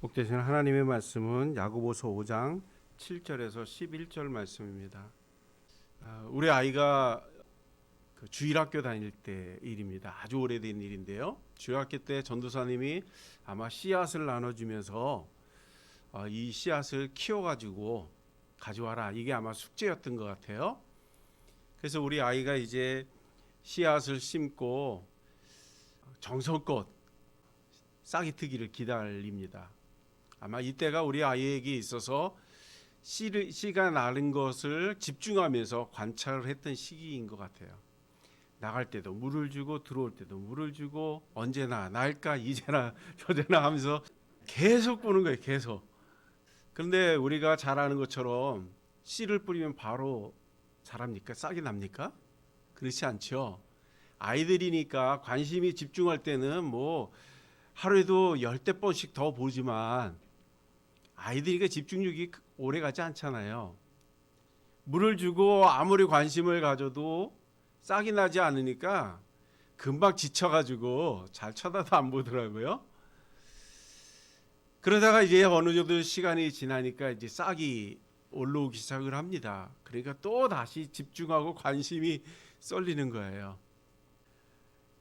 복되신 하나님의 말씀은 야고보서 5장 7절에서 11절 말씀입니다. 우리 아이가 주일학교 다닐 때 일입니다. 아주 오래된 일인데요. 주일학교 때 전도사님이 아마 씨앗을 나눠주면서 이 씨앗을 키워가지고 가져와라. 이게 아마 숙제였던 것 같아요. 그래서 우리 아이가 이제 씨앗을 심고 정성껏 싹이 트기를 기다립니다. 아마 이때가 우리 아이에게 있어서 씨가 나는 것을 집중하면서 관찰을 했던 시기인 것 같아요. 나갈 때도 물을 주고 들어올 때도 물을 주고 언제나 날까 이제나 저제나 하면서 계속 보는 거예요. 계속. 그런데 우리가 잘 아는 것처럼 씨를 뿌리면 바로 자랍니까? 싹이 납니까? 그렇지 않죠. 아이들이니까 관심이 집중할 때는 뭐 하루에도 열댓 번씩 더 보지만 아이들이니까 집중력이 오래 가지 않잖아요. 물을 주고 아무리 관심을 가져도 싹이 나지 않으니까 금방 지쳐가지고 잘 쳐다도 안 보더라고요. 그러다가 이제 어느 정도 시간이 지나니까 이제 싹이 올라오기 시작을 합니다. 그러니까 또 다시 집중하고 관심이 쏠리는 거예요.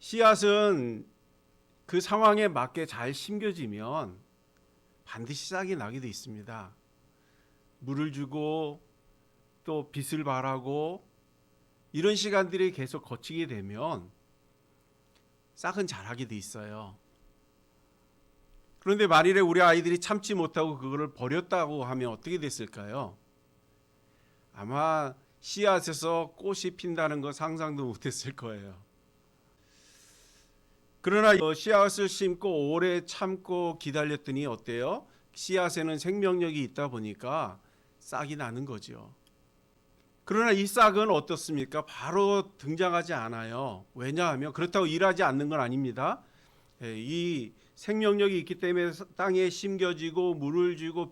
씨앗은 그 상황에 맞게 잘 심겨지면 반드시 싹이 나게 돼 있습니다. 물을 주고 또 빛을 발하고 이런 시간들이 계속 거치게 되면 싹은 자라게 돼 있어요. 그런데 만일에 우리 아이들이 참지 못하고 그거를 버렸다고 하면 어떻게 됐을까요? 아마 씨앗에서 꽃이 핀다는 거 상상도 못했을 거예요. 그러나 씨앗을 심고 오래 참고 기다렸더니 어때요? 씨앗에는 생명력이 있다 보니까 싹이 나는 거죠. 그러나 이 싹은 어떻습니까? 바로 등장하지 않아요. 왜냐하면 그렇다고 일하지 않는 건 아닙니다. 이 생명력이 있기 때문에 땅에 심겨지고 물을 주고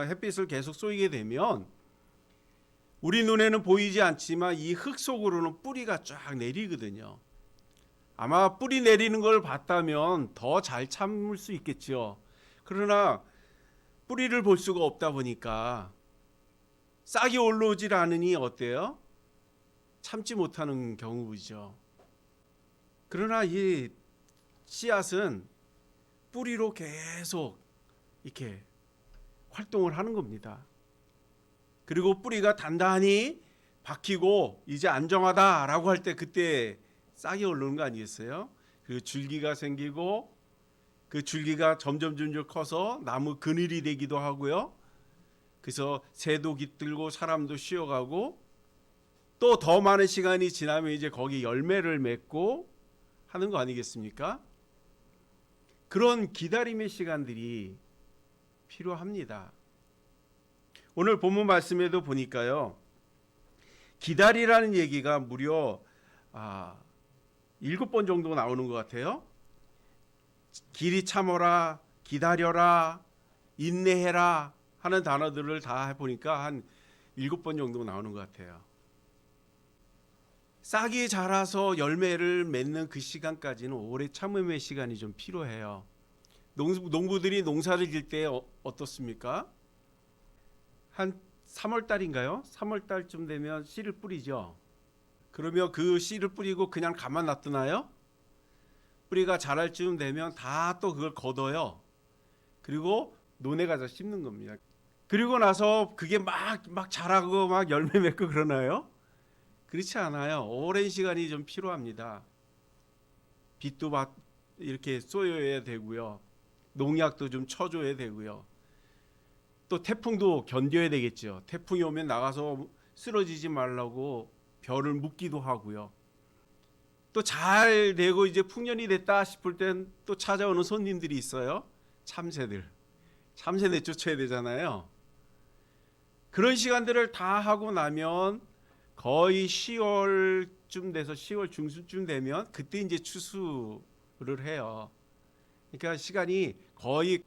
햇빛을 계속 쏘이게 되면 우리 눈에는 보이지 않지만 이 흙 속으로는 뿌리가 쫙 내리거든요. 아마 뿌리 내리는 걸 봤다면 더 잘 참을 수 있겠죠. 그러나 뿌리를 볼 수가 없다 보니까 싹이 올라오질 않으니 어때요? 참지 못하는 경우이죠. 그러나 이 씨앗은 뿌리로 계속 이렇게 활동을 하는 겁니다. 그리고 뿌리가 단단히 박히고 이제 안정하다라고 할 때 그때 싹이 오르는 거 아니겠어요? 그 줄기가 생기고 그 줄기가 점점 커서 나무 그늘이 되기도 하고요. 그래서 새도 깃들고 사람도 쉬어가고 또 더 많은 시간이 지나면 이제 거기 열매를 맺고 하는 거 아니겠습니까? 그런 기다림의 시간들이 필요합니다. 오늘 본문 말씀에도 보니까요. 기다리라는 얘기가 무려 7번 정도 나오는 것 같아요. 길이 참어라, 기다려라, 인내해라 하는 단어들을 다 해보니까 한 7번 정도 나오는 것 같아요. 싹이 자라서 열매를 맺는 그 시간까지는 오래 참음의 시간이 좀 필요해요. 농부들이 농사를 질 때 어떻습니까? 한 3월 달인가요? 3월 달쯤 되면 씨를 뿌리죠. 그러면 그 씨를 뿌리고 그냥 가만 놔두나요? 뿌리가 자랄 쯤 되면 다 또 그걸 걷어요. 그리고 논에 가서 심는 겁니다. 그리고 나서 그게 막 자라고 막 열매 맺고 그러나요? 그렇지 않아요. 오랜 시간이 좀 필요합니다. 빛도 이렇게 쏘여야 되고요. 농약도 좀 쳐줘야 되고요. 또 태풍도 견뎌야 되겠죠. 태풍이 오면 나가서 쓰러지지 말라고 벼를 묶기도 하고요. 또 잘 되고 이제 풍년이 됐다 싶을 땐 또 찾아오는 손님들이 있어요. 참새들. 참새 내쫓아야 되잖아요. 그런 시간들을 다 하고 나면 거의 10월쯤 돼서 10월 중순쯤 되면 그때 이제 추수를 해요. 그러니까 시간이 거의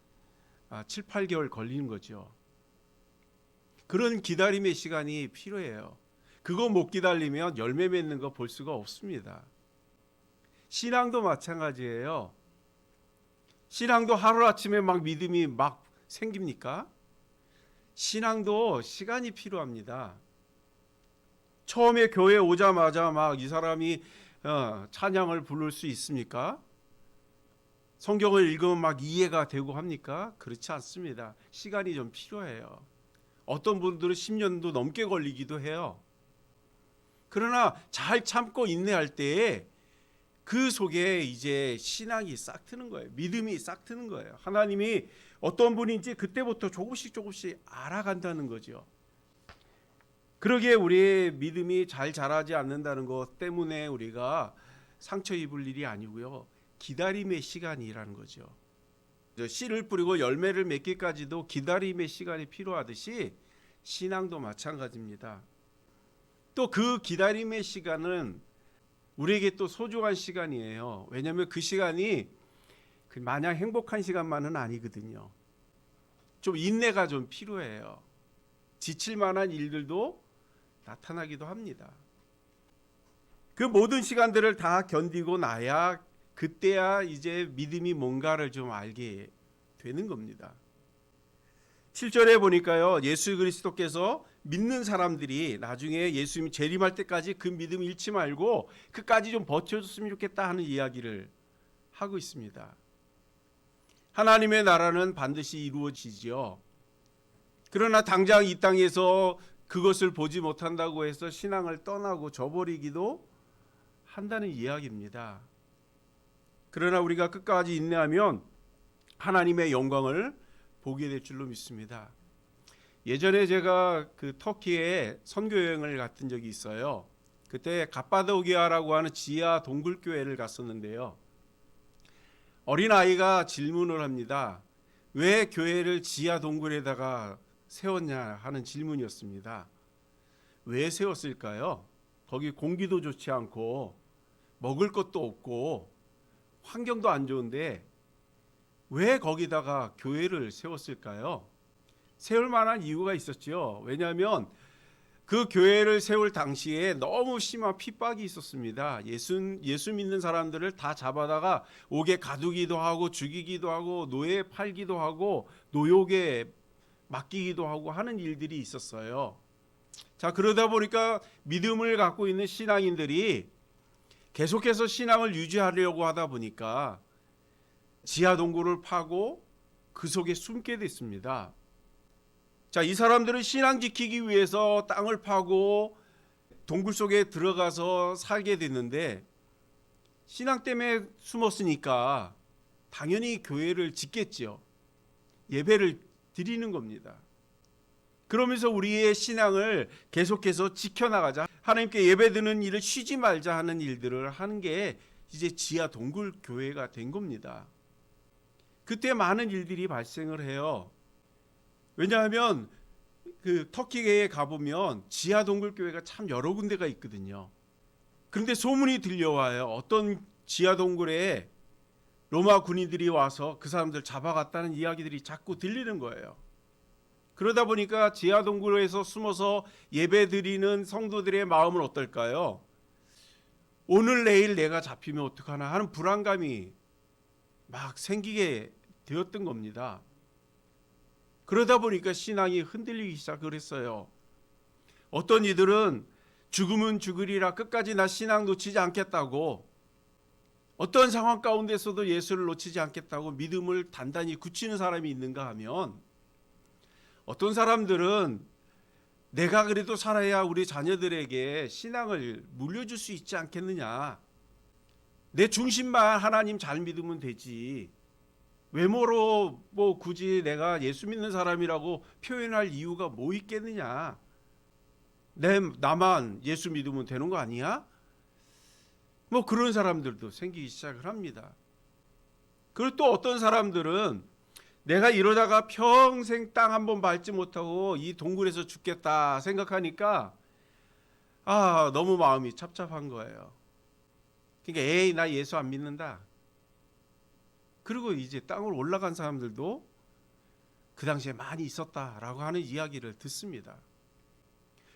7, 8개월 걸리는 거죠. 그런 기다림의 시간이 필요해요. 그거 못 기다리면 열매 맺는 거 볼 수가 없습니다. 신앙도 마찬가지예요. 신앙도 하루아침에 막 믿음이 막 생깁니까? 신앙도 시간이 필요합니다. 처음에 교회 오자마자 막 이 사람이 찬양을 부를 수 있습니까? 성경을 읽으면 막 이해가 되고 합니까? 그렇지 않습니다. 시간이 좀 필요해요. 어떤 분들은 10년도 넘게 걸리기도 해요. 그러나 잘 참고 인내할 때에 그 속에 이제 신앙이 싹 트는 거예요. 믿음이 싹 트는 거예요. 하나님이 어떤 분인지 그때부터 조금씩 알아간다는 거죠. 그러기에 우리의 믿음이 잘 자라지 않는다는 것 때문에 우리가 상처 입을 일이 아니고요. 기다림의 시간이라는 거죠. 씨를 뿌리고 열매를 맺기까지도 기다림의 시간이 필요하듯이 신앙도 마찬가지입니다. 또 그 기다림의 시간은 우리에게 또 소중한 시간이에요. 왜냐하면 그 시간이 마냥 행복한 시간만은 아니거든요. 좀 인내가 좀 필요해요. 지칠 만한 일들도 나타나기도 합니다. 그 모든 시간들을 다 견디고 나야 그때야 이제 믿음이 뭔가를 좀 알게 되는 겁니다. 7절에 보니까요, 예수 그리스도께서 믿는 사람들이 나중에 예수님이 재림할 때까지 그 믿음 잃지 말고 끝까지 좀 버텨줬으면 좋겠다 하는 이야기를 하고 있습니다. 하나님의 나라는 반드시 이루어지지요. 그러나 당장 이 땅에서 그것을 보지 못한다고 해서 신앙을 떠나고 저버리기도 한다는 이야기입니다. 그러나 우리가 끝까지 인내하면 하나님의 영광을 보게 될 줄로 믿습니다. 예전에 제가 그 터키에 선교 여행을 갔던 적이 있어요. 그때 갑바도기아라고 하는 지하 동굴교회를 갔었는데요. 어린아이가 질문을 합니다. 왜 교회를 지하 동굴에다가 세웠냐 하는 질문이었습니다. 왜 세웠을까요? 거기 공기도 좋지 않고 먹을 것도 없고 환경도 안 좋은데 왜 거기다가 교회를 세웠을까요? 세울 만한 이유가 있었죠. 왜냐하면 그 교회를 세울 당시에 너무 심한 핍박이 있었습니다. 예수 믿는 사람들을 다 잡아다가 옥에 가두기도 하고 죽이기도 하고 노예에 팔기도 하고 노역에 맡기기도 하고 하는 일들이 있었어요. 자, 그러다 보니까 믿음을 갖고 있는 신앙인들이 계속해서 신앙을 유지하려고 하다 보니까 지하 동굴을 파고 그 속에 숨게 됐습니다. 자, 이 사람들은 신앙 지키기 위해서 땅을 파고 동굴 속에 들어가서 살게 됐는데 신앙 때문에 숨었으니까 당연히 교회를 짓겠지요. 예배를 드리는 겁니다. 그러면서 우리의 신앙을 계속해서 지켜나가자, 하나님께 예배드리는 일을 쉬지 말자 하는 일들을 하는 게 이제 지하 동굴 교회가 된 겁니다. 그때 많은 일들이 발생을 해요. 왜냐하면 그 터키에 가보면 지하 동굴 교회가 참 여러 군데가 있거든요. 그런데 소문이 들려와요. 어떤 지하 동굴에 로마 군인들이 와서 그 사람들 잡아갔다는 이야기들이 자꾸 들리는 거예요. 그러다 보니까 지하 동굴에서 숨어서 예배드리는 성도들의 마음은 어떨까요? 오늘 내일 내가 잡히면 어떡하나 하는 불안감이 막 생기게 되었던 겁니다. 그러다 보니까 신앙이 흔들리기 시작을 했어요. 어떤 이들은 죽으면 죽으리라 끝까지 나 신앙 놓치지 않겠다고, 어떤 상황 가운데서도 예수를 놓치지 않겠다고 믿음을 단단히 굳히는 사람이 있는가 하면, 어떤 사람들은 내가 그래도 살아야 우리 자녀들에게 신앙을 물려줄 수 있지 않겠느냐, 내 중심만 하나님 잘 믿으면 되지, 외모로 뭐 굳이 내가 예수 믿는 사람이라고 표현할 이유가 뭐 있겠느냐, 나만 예수 믿으면 되는 거 아니야? 뭐 그런 사람들도 생기기 시작을 합니다. 그리고 또 어떤 사람들은 내가 이러다가 평생 땅 한 번 밟지 못하고 이 동굴에서 죽겠다 생각하니까 너무 마음이 찹찹한 거예요. 그러니까 에이 나 예수 안 믿는다. 그리고 이제 땅으로 올라간 사람들도 그 당시에 많이 있었다라고 하는 이야기를 듣습니다.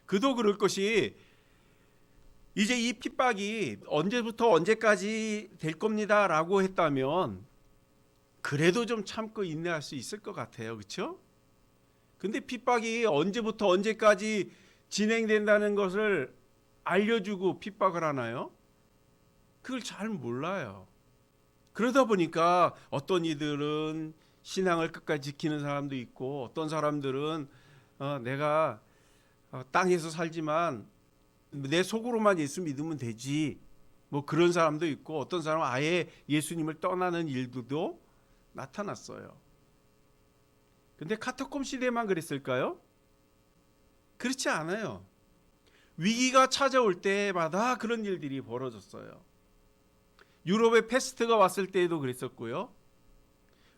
그도 그럴 것이 이제 이 핍박이 언제부터 언제까지 될 겁니다라고 했다면 그래도 좀 참고 인내할 수 있을 것 같아요. 그렇죠? 근데 핍박이 언제부터 언제까지 진행된다는 것을 알려주고 핍박을 하나요? 그걸 잘 몰라요. 그러다 보니까 어떤 이들은 신앙을 끝까지 지키는 사람도 있고, 어떤 사람들은 내가 땅에서 살지만 내 속으로만 예수 믿으면 되지, 뭐 그런 사람도 있고, 어떤 사람은 아예 예수님을 떠나는 일도 나타났어요. 근데 카타콤 시대만 그랬을까요? 그렇지 않아요. 위기가 찾아올 때마다 그런 일들이 벌어졌어요. 유럽에 패스트가 왔을 때에도 그랬었고요.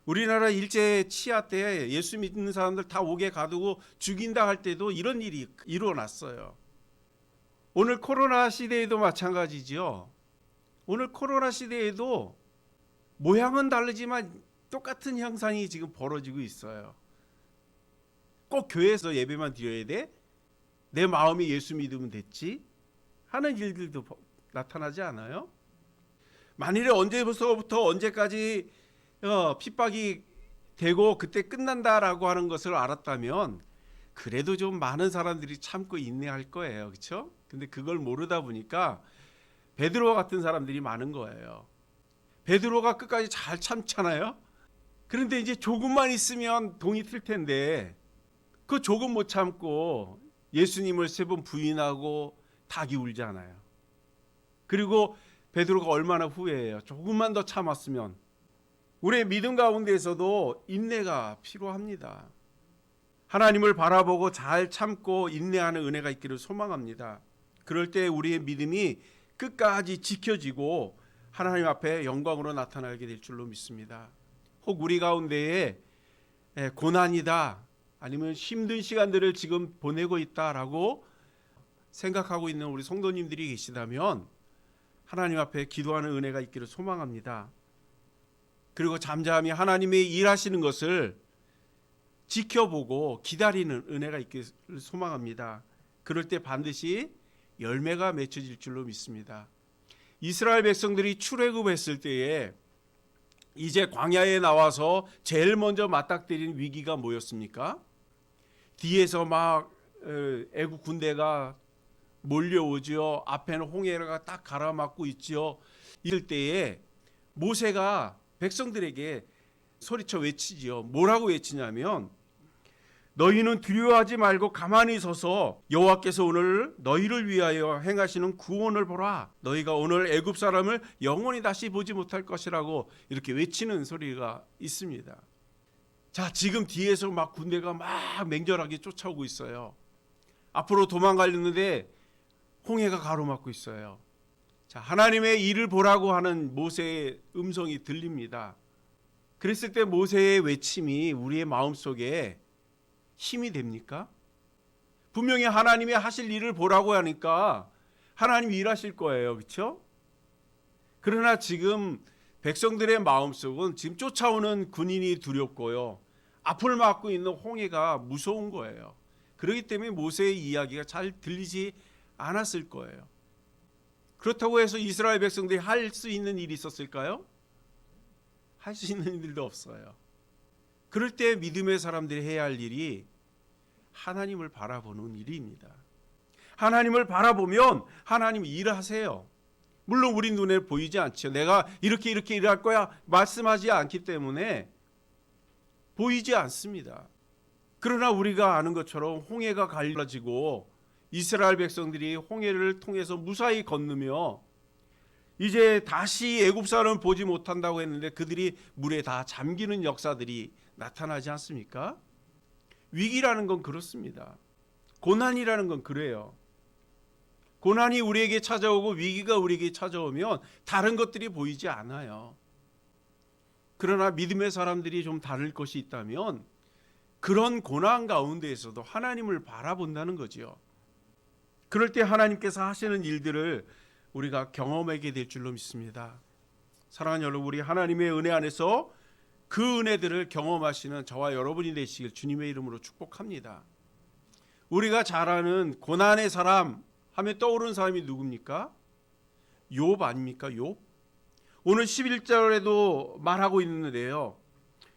우리나라 일제 치하 때 예수 믿는 사람들 다 옥에 가두고 죽인다 할 때도 이런 일이 일어났어요. 오늘 코로나 시대에도 마찬가지죠. 오늘 코로나 시대에도 모양은 다르지만 똑같은 현상이 지금 벌어지고 있어요. 꼭 교회에서 예배만 드려야 돼? 내 마음이 예수 믿으면 됐지? 하는 일들도 나타나지 않아요? 만일에 언제부터 언제까지 핍박이 되고 그때 끝난다라고 하는 것을 알았다면 그래도 좀 많은 사람들이 참고 인내할 거예요. 그렇죠? 근데 그걸 모르다 보니까 베드로 같은 사람들이 많은 거예요. 베드로가 끝까지 잘 참잖아요. 그런데 이제 조금만 있으면 동이 틀 텐데 그 조금 못 참고 예수님을 3번 부인하고 닭이 울잖아요. 그리고 베드로가 얼마나 후회해요. 조금만 더 참았으면. 우리의 믿음 가운데에서도 인내가 필요합니다. 하나님을 바라보고 잘 참고 인내하는 은혜가 있기를 소망합니다. 그럴 때 우리의 믿음이 끝까지 지켜지고 하나님 앞에 영광으로 나타나게 될 줄로 믿습니다. 혹 우리 가운데에 고난이다, 아니면 힘든 시간들을 지금 보내고 있다라고 생각하고 있는 우리 성도님들이 계시다면 하나님 앞에 기도하는 은혜가 있기를 소망합니다. 그리고 잠잠히 하나님의 일하시는 것을 지켜보고 기다리는 은혜가 있기를 소망합니다. 그럴 때 반드시 열매가 맺혀질 줄로 믿습니다. 이스라엘 백성들이 출애굽했을 때에 이제 광야에 나와서 제일 먼저 맞닥뜨린 위기가 뭐였습니까? 뒤에서 막 애국 군대가 몰려오지요. 앞에는 홍해가 딱 가라막고 있지요. 이럴 때에 모세가 백성들에게 소리쳐 외치지요. 뭐라고 외치냐면 너희는 두려워하지 말고 가만히 서서 여호와께서 오늘 너희를 위하여 행하시는 구원을 보라. 너희가 오늘 애굽 사람을 영원히 다시 보지 못할 것이라고 이렇게 외치는 소리가 있습니다. 자, 지금 뒤에서 막 군대가 막 맹렬하게 쫓아오고 있어요. 앞으로 도망가려는데 홍해가 가로막고 있어요. 자, 하나님의 일을 보라고 하는 모세의 음성이 들립니다. 그랬을 때 모세의 외침이 우리의 마음속에 힘이 됩니까? 분명히 하나님의 하실 일을 보라고 하니까 하나님이 일하실 거예요. 그렇죠? 그러나 지금 백성들의 마음속은 지금 쫓아오는 군인이 두렵고요. 앞을 막고 있는 홍해가 무서운 거예요. 그렇기 때문에 모세의 이야기가 잘 들리지 않았을 거예요. 그렇다고 해서 이스라엘 백성들이 할 수 있는 일이 있었을까요? 할 수 있는 일도 없어요. 그럴 때 믿음의 사람들이 해야 할 일이 하나님을 바라보는 일입니다. 하나님을 바라보면 하나님이 일하세요. 물론 우리 눈에 보이지 않죠. 내가 이렇게 일할 거야 말씀하지 않기 때문에 보이지 않습니다. 그러나 우리가 아는 것처럼 홍해가 갈라지고 이스라엘 백성들이 홍해를 통해서 무사히 건너며 이제 다시 애굽 사람을 보지 못한다고 했는데 그들이 물에 다 잠기는 역사들이 나타나지 않습니까? 위기라는 건 그렇습니다. 고난이라는 건 그래요. 고난이 우리에게 찾아오고 위기가 우리에게 찾아오면 다른 것들이 보이지 않아요. 그러나 믿음의 사람들이 좀 다를 것이 있다면 그런 고난 가운데에서도 하나님을 바라본다는 거죠. 그럴 때 하나님께서 하시는 일들을 우리가 경험하게 될 줄로 믿습니다. 사랑하는 여러분, 우리 하나님의 은혜 안에서 그 은혜들을 경험하시는 저와 여러분이 되시길 주님의 이름으로 축복합니다. 우리가 잘 아는 고난의 사람 하면 떠오르는 사람이 누굽니까? 욥 아닙니까? 욥. 오늘 11절에도 말하고 있는데요.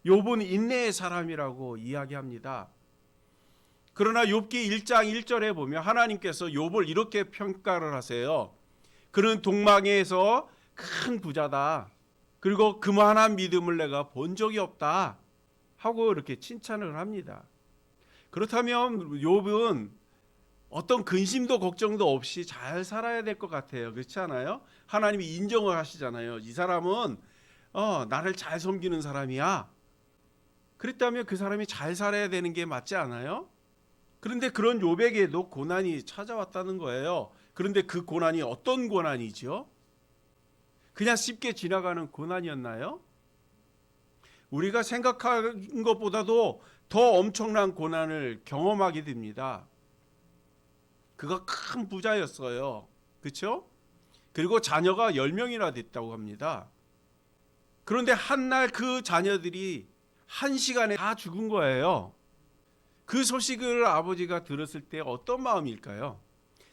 욥은 인내의 사람이라고 이야기합니다. 그러나 욥기 1장 1절에 보면 하나님께서 욥을 이렇게 평가를 하세요. 그는 동방에서 큰 부자다. 그리고 그만한 믿음을 내가 본 적이 없다 하고 이렇게 칭찬을 합니다. 그렇다면 욥은 어떤 근심도 걱정도 없이 잘 살아야 될 것 같아요. 그렇지 않아요? 하나님이 인정을 하시잖아요. 이 사람은 나를 잘 섬기는 사람이야. 그랬다면 그 사람이 잘 살아야 되는 게 맞지 않아요? 그런데 그런 욥에게도 고난이 찾아왔다는 거예요. 그런데 그 고난이 어떤 고난이죠? 그냥 쉽게 지나가는 고난이었나요? 우리가 생각한 것보다도 더 엄청난 고난을 경험하게 됩니다. 그가 큰 부자였어요. 그렇죠? 그리고 자녀가 10명이나 됐다고 합니다. 그런데 한날 그 자녀들이 한 시간에 다 죽은 거예요. 그 소식을 아버지가 들었을 때 어떤 마음일까요?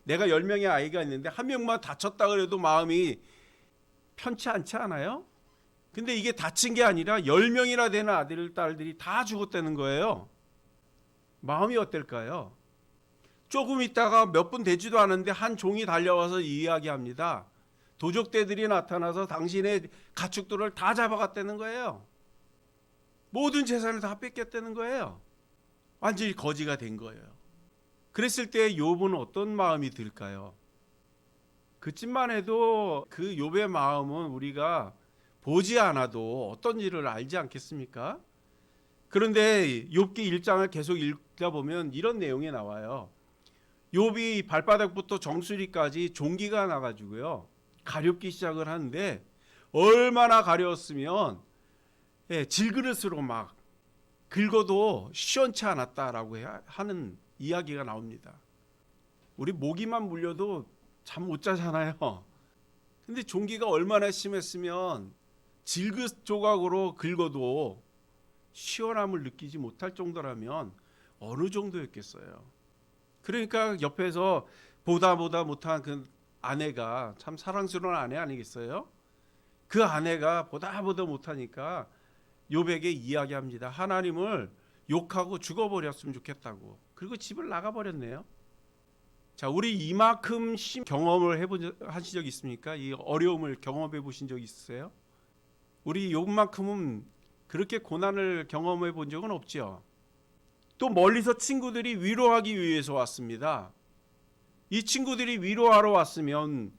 내가 10명의 아이가 있는데 한 명만 다쳤다 그래도 마음이 편치 않지 않아요? 근데 이게 다친 게 아니라 10명이나 되는 아들, 딸들이 다 죽었다는 거예요. 마음이 어떨까요? 조금 있다가 몇 분 되지도 않은데 한 종이 달려와서 이야기합니다. 도적대들이 나타나서 당신의 가축들을 다 잡아갔다는 거예요. 모든 재산을 다 뺏겼다는 거예요. 완전히 거지가 된 거예요. 그랬을 때 욥은 어떤 마음이 들까요? 그쯤만 해도 그 욥의 마음은 우리가 보지 않아도 어떤 일을 알지 않겠습니까? 그런데 욥기 1장을 계속 읽다 보면 이런 내용이 나와요. 욥이 발바닥부터 정수리까지 종기가 나가지고요, 가렵기 시작을 하는데 얼마나 가려웠으면 질그릇으로 막 긁어도 시원치 않았다라고 하는 이야기가 나옵니다. 우리 모기만 물려도 잠 못 자잖아요. 근데 종기가 얼마나 심했으면 질긋 조각으로 긁어도 시원함을 느끼지 못할 정도라면 어느 정도였겠어요. 그러니까 옆에서 보다 못한 그 아내가 참 사랑스러운 아내 아니겠어요? 그 아내가 보다 못하니까 욥에게 이야기합니다. 하나님을 욕하고 죽어버렸으면 좋겠다고. 그리고 집을 나가버렸네요. 자, 우리 이만큼 경험을 하신 적 있습니까? 이 어려움을 경험해 보신 적 있으세요? 우리 욥만큼은 그렇게 고난을 경험해 본 적은 없죠. 또 멀리서 친구들이 위로하기 위해서 왔습니다. 이 친구들이 위로하러 왔으면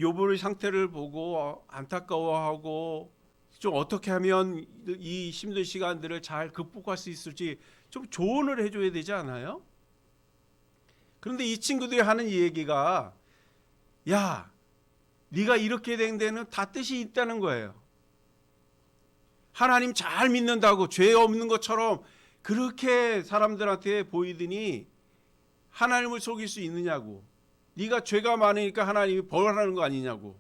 욥의 상태를 보고 안타까워하고 좀 어떻게 하면 이 힘든 시간들을 잘 극복할 수 있을지 좀 조언을 해줘야 되지 않아요? 그런데 이 친구들이 하는 얘기가, 야, 네가 이렇게 된 데는 다 뜻이 있다는 거예요. 하나님 잘 믿는다고 죄 없는 것처럼 그렇게 사람들한테 보이더니 하나님을 속일 수 있느냐고. 네가 죄가 많으니까 하나님이 벌하는 거 아니냐고.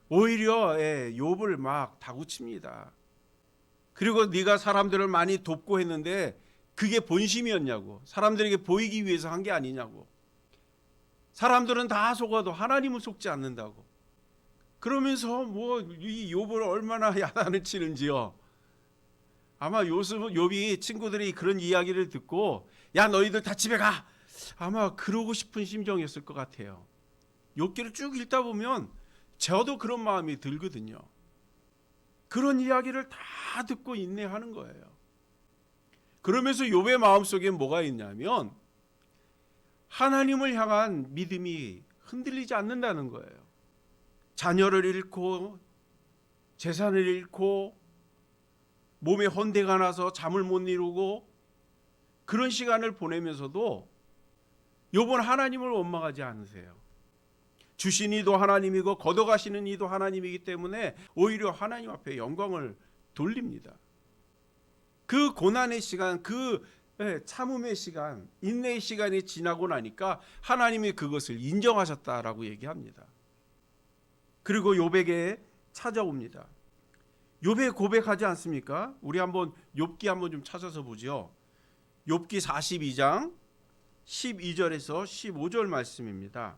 오히려 욥을 막 다구칩니다. 그리고 네가 사람들을 많이 돕고 했는데 그게 본심이었냐고. 사람들에게 보이기 위해서 한 게 아니냐고. 사람들은 다 속아도 하나님은 속지 않는다고. 그러면서 이 욥을 얼마나 야단을 치는지요. 아마 욥이 친구들이 그런 이야기를 듣고, 야, 너희들 다 집에 가, 아마 그러고 싶은 심정이었을 것 같아요. 욥기를 쭉 읽다 보면 저도 그런 마음이 들거든요. 그런 이야기를 다 듣고 인내하는 거예요. 그러면서 욥의 마음속에 뭐가 있냐면 하나님을 향한 믿음이 흔들리지 않는다는 거예요. 자녀를 잃고 재산을 잃고 몸에 헌대가 나서 잠을 못 이루고 그런 시간을 보내면서도 욥은 하나님을 원망하지 않으세요. 주신 이도 하나님이고 걷어가시는 이도 하나님이기 때문에 오히려 하나님 앞에 영광을 돌립니다. 그 고난의 시간, 그 참음의 시간, 인내의 시간이 지나고 나니까 하나님이 그것을 인정하셨다라고 얘기합니다. 그리고 욥에게 찾아옵니다. 욥에 고백하지 않습니까? 우리 한번 욥기 한번 좀 찾아서 보죠. 욥기 42장 12절에서 15절 말씀입니다.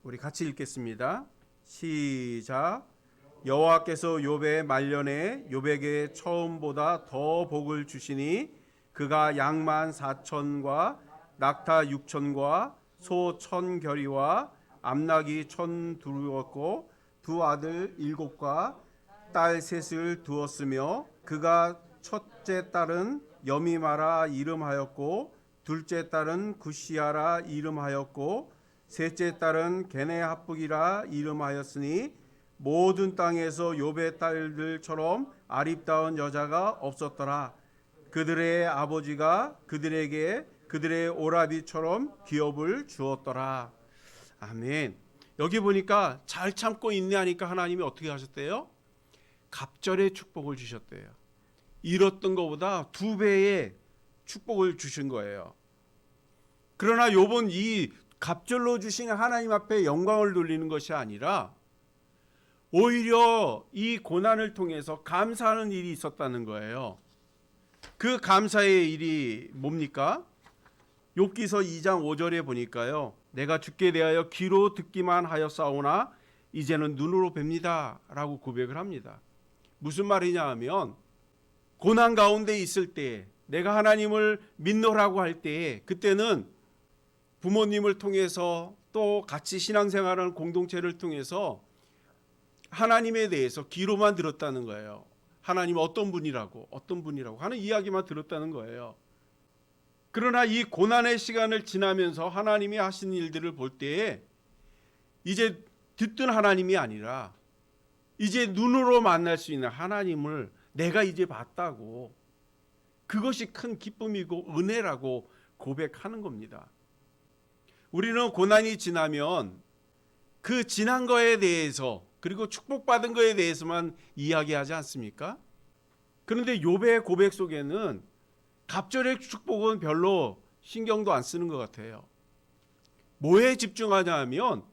우리 같이 읽겠습니다. 시작. 여호와께서 욥의 말년에 욥에게 처음보다 더 복을 주시니 그가 양만 4천과 낙타 6천과 소 1,000겨리와 암나귀 1,000 두었고 두 아들 7과 딸 셋을 두었으며 그가 첫째 딸은 여미마라 이름하였고 둘째 딸은 구시아라 이름하였고 셋째 딸은 게네합북이라 이름하였으니 모든 땅에서 욥의 딸들처럼 아립다운 여자가 없었더라. 그들의 아버지가 그들에게 그들의 오라비처럼 기업을 주었더라. 아멘. 여기 보니까 잘 참고 인내하니까 하나님이 어떻게 하셨대요? 갑절의 축복을 주셨대요. 잃었던 것보다 2배의 축복을 주신 거예요. 그러나 욥은 이 갑절로 주신 하나님 앞에 영광을 돌리는 것이 아니라 오히려 이 고난을 통해서 감사하는 일이 있었다는 거예요. 그 감사의 일이 뭡니까? 욥기서 2장 5절에 보니까요. 내가 주께 대하여 귀로 듣기만 하였사오나 이제는 눈으로 뵙니다 라고 고백을 합니다. 무슨 말이냐 하면 고난 가운데 있을 때 내가 하나님을 믿노라고 할 때 그때는 부모님을 통해서 또 같이 신앙생활하는 공동체를 통해서 하나님에 대해서 귀로만 들었다는 거예요. 하나님 어떤 분이라고 하는 이야기만 들었다는 거예요. 그러나 이 고난의 시간을 지나면서 하나님이 하신 일들을 볼 때에 이제 듣던 하나님이 아니라 이제 눈으로 만날 수 있는 하나님을 내가 이제 봤다고, 그것이 큰 기쁨이고 은혜라고 고백하는 겁니다. 우리는 고난이 지나면 그 지난 거에 대해서 그리고 축복받은 거에 대해서만 이야기하지 않습니까? 그런데 욥의 고백 속에는 갑절의 축복은 별로 신경도 안 쓰는 것 같아요. 뭐에 집중하냐 하면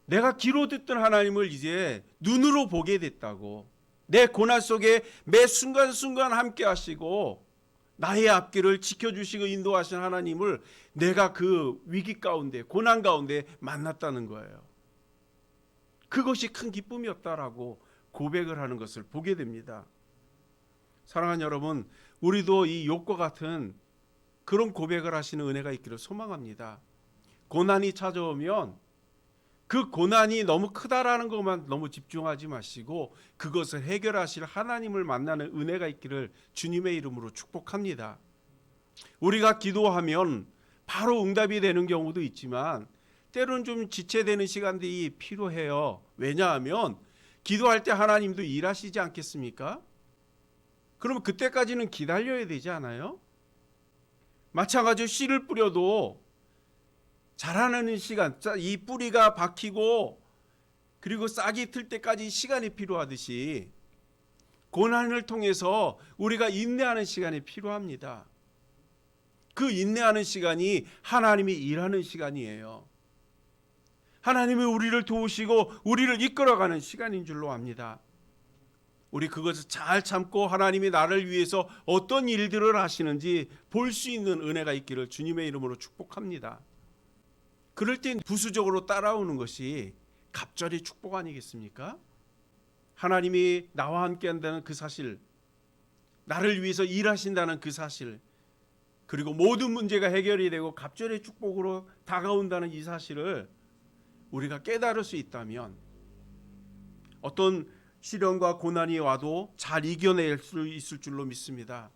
내가 귀로 듣던 하나님을 이제 눈으로 보게 됐다고, 내 고난 속에 매 순간순간 함께 하시고 나의 앞길을 지켜주시고 인도하신 하나님을 내가 그 위기 가운데 고난 가운데 만났다는 거예요. 그것이 큰 기쁨이었다라고 고백을 하는 것을 보게 됩니다. 사랑하는 여러분, 우리도 이 욥과 같은 그런 고백을 하시는 은혜가 있기를 소망합니다. 고난이 찾아오면 그 고난이 너무 크다라는 것만 너무 집중하지 마시고 그것을 해결하실 하나님을 만나는 은혜가 있기를 주님의 이름으로 축복합니다. 우리가 기도하면 바로 응답이 되는 경우도 있지만 때로는 좀 지체되는 시간들이 필요해요. 왜냐하면 기도할 때 하나님도 일하시지 않겠습니까? 그러면 그때까지는 기다려야 되지 않아요? 마찬가지로 씨를 뿌려도 자라나는 시간, 이 뿌리가 박히고 그리고 싹이 틀 때까지 시간이 필요하듯이 고난을 통해서 우리가 인내하는 시간이 필요합니다. 그 인내하는 시간이 하나님이 일하는 시간이에요. 하나님이 우리를 도우시고 우리를 이끌어가는 시간인 줄로 압니다. 우리 그것을 잘 참고 하나님이 나를 위해서 어떤 일들을 하시는지 볼 수 있는 은혜가 있기를 주님의 이름으로 축복합니다. 그럴 땐 부수적으로 따라오는 것이 갑절의 축복 아니겠습니까? 하나님이 나와 함께 한다는 그 사실, 나를 위해서 일하신다는 그 사실, 그리고 모든 문제가 해결이 되고 갑절의 축복으로 다가온다는 이 사실을 우리가 깨달을 수 있다면 어떤 시련과 고난이 와도 잘 이겨낼 수 있을 줄로 믿습니다.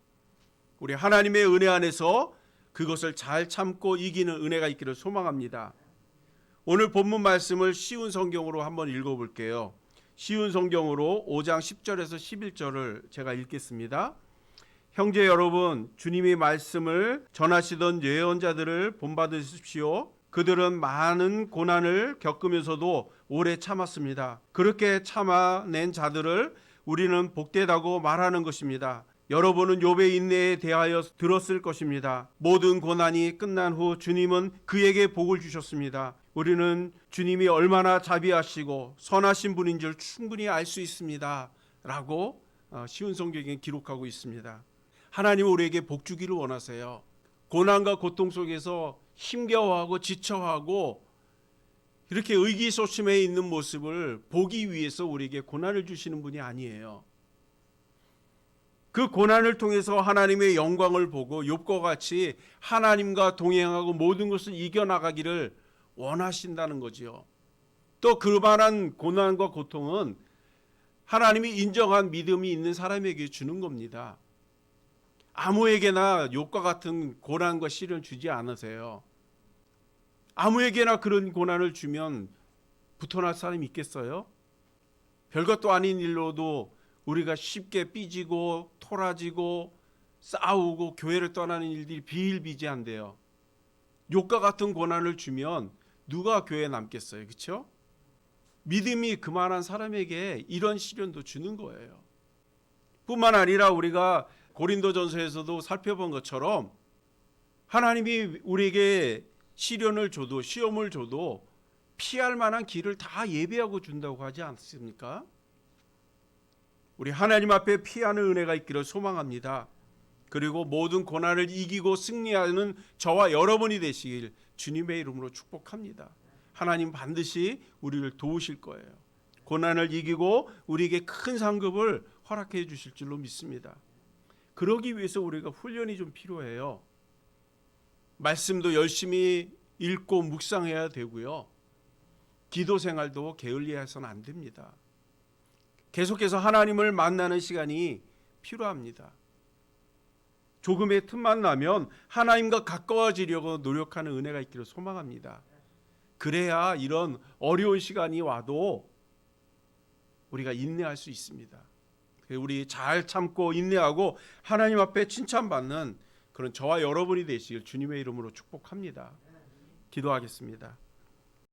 우리 하나님의 은혜 안에서 그것을 잘 참고 이기는 은혜가 있기를 소망합니다. 오늘 본문 말씀을 쉬운 성경으로 한번 읽어볼게요. 쉬운 성경으로 5장 10절에서 11절을 제가 읽겠습니다. 형제 여러분, 주님이 말씀을 전하시던 예언자들을 본받으십시오. 그들은 많은 고난을 겪으면서도 오래 참았습니다. 그렇게 참아낸 자들을 우리는 복되다고 말하는 것입니다. 여러분은 욥의 인내에 대하여 들었을 것입니다. 모든 고난이 끝난 후 주님은 그에게 복을 주셨습니다. 우리는 주님이 얼마나 자비하시고 선하신 분인 줄 충분히 알 수 있습니다. 라고 쉬운 성경에 기록하고 있습니다. 하나님 우리에게 복 주기를 원하세요. 고난과 고통 속에서 힘겨워하고 지쳐하고 이렇게 의기소침해 있는 모습을 보기 위해서 우리에게 고난을 주시는 분이 아니에요. 그 고난을 통해서 하나님의 영광을 보고 욥과 같이 하나님과 동행하고 모든 것을 이겨나가기를 원하신다는 거지요. 또 그만한 고난과 고통은 하나님이 인정한 믿음이 있는 사람에게 주는 겁니다. 아무에게나 욥과 같은 고난과 시련을 주지 않으세요. 아무에게나 그런 고난을 주면 붙어날 사람이 있겠어요? 별것도 아닌 일로도 우리가 쉽게 삐지고 토라지고 싸우고 교회를 떠나는 일들이 비일비재한데요. 욥과 같은 고난을 주면 누가 교회에 남겠어요? 그렇죠? 믿음이 그만한 사람에게 이런 시련도 주는 거예요. 뿐만 아니라 우리가 고린도전서에서도 살펴본 것처럼 하나님이 우리에게 시련을 줘도 시험을 줘도 피할 만한 길을 다 예비하고 준다고 하지 않습니까? 우리 하나님 앞에 피하는 은혜가 있기를 소망합니다. 그리고 모든 고난을 이기고 승리하는 저와 여러분이 되시길 주님의 이름으로 축복합니다. 하나님 반드시 우리를 도우실 거예요. 고난을 이기고 우리에게 큰 상급을 허락해 주실 줄로 믿습니다. 그러기 위해서 우리가 훈련이 좀 필요해요. 말씀도 열심히 읽고 묵상해야 되고요. 기도 생활도 게을리해서는 안 됩니다. 계속해서 하나님을 만나는 시간이 필요합니다. 조금의 틈만 나면 하나님과 가까워지려고 노력하는 은혜가 있기를 소망합니다. 그래야 이런 어려운 시간이 와도 우리가 인내할 수 있습니다. 우리 잘 참고 인내하고 하나님 앞에 칭찬받는 그런 저와 여러분이 되시길 주님의 이름으로 축복합니다. 기도하겠습니다.